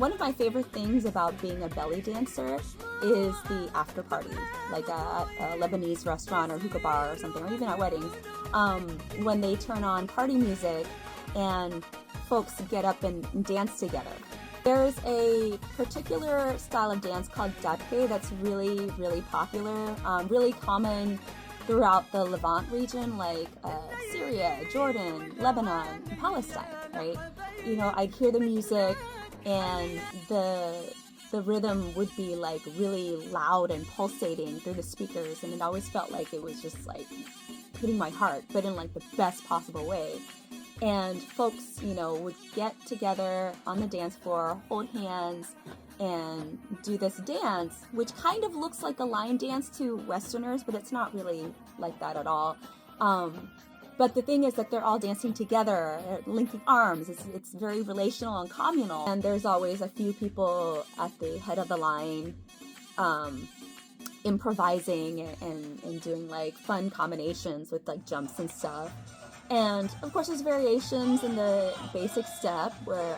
One of my favorite things about being a belly dancer is the after party, like at a Lebanese restaurant or hookah bar or something, or even at weddings, when they turn on party music and folks get up and dance together. There's a particular style of dance called Dabke that's really, really popular, really common throughout the Levant region, like Syria, Jordan, Lebanon, Palestine, right? You know, I'd hear the music and the rhythm would be like really loud and pulsating through the speakers, and it always felt like it was just like hitting my heart, but in like the best possible way. And folks, you know, would get together on the dance floor, hold hands, and do this dance, which kind of looks like a line dance to Westerners, but it's not really like that at all. But the thing is that they're all dancing together, linking arms. It's very relational and communal. And there's always a few people at the head of the line improvising and doing like fun combinations with like jumps and stuff. And of course there's variations in the basic step where,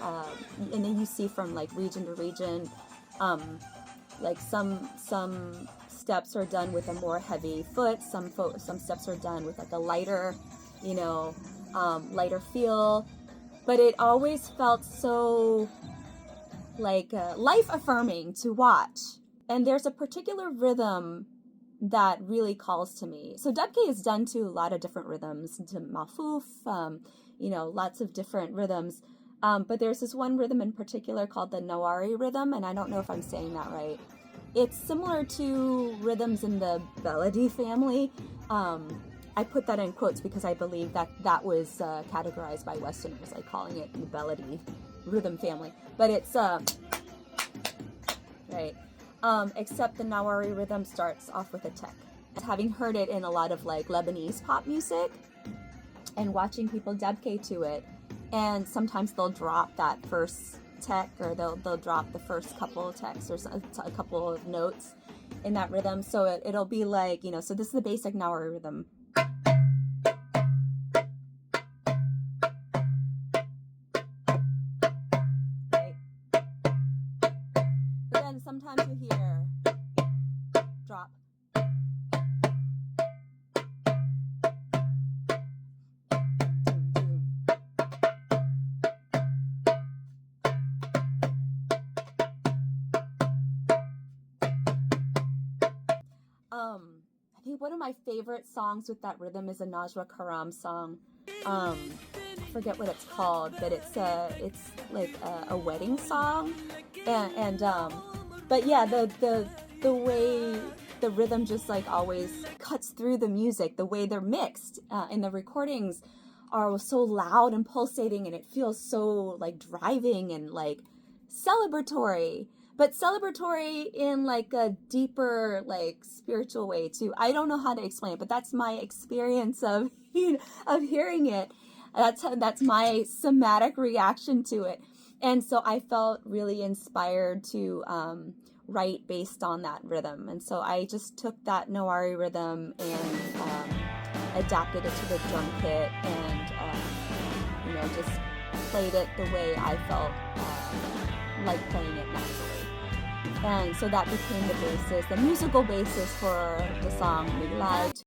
and then you see from like region to region, like some steps are done with a more heavy foot, some steps are done with like a lighter, you know, lighter feel, but it always felt so like life affirming to watch. And there's a particular rhythm that really calls to me. So Dabke is done to a lot of different rhythms, to mafuf, you know, lots of different rhythms. But there's this one rhythm in particular called the Nawari rhythm, and I don't know if I'm saying that right. It's similar to rhythms in the bellydance family. I put that in quotes because I believe that was categorized by Westerners, like calling it the bellydance rhythm family. But it's, right. Except the Nawari rhythm starts off with a tek. Having heard it in a lot of like Lebanese pop music and watching people dabke to it, and sometimes they'll drop that first tek, or they'll drop the first couple of teks or a couple of notes in that rhythm. So it'll be like, you know, so this is the basic Nawari rhythm. Sometimes you hear drop. I think one of my favorite songs with that rhythm is a Najwa Karam song. I forget what it's called, but it's like a wedding song, and but yeah, the way the rhythm just like always cuts through the music, the way they're mixed in the recordings are so loud and pulsating, and it feels so like driving and like celebratory, but celebratory in like a deeper like spiritual way too. I don't know how to explain it, but that's my experience of of hearing it. That's my somatic reaction to it. And so I felt really inspired to write based on that rhythm. And so I just took that Nawari rhythm and adapted it to the drum kit, and you know, just played it the way I felt like playing it naturally. And so that became the basis, the musical basis for the song Miglai.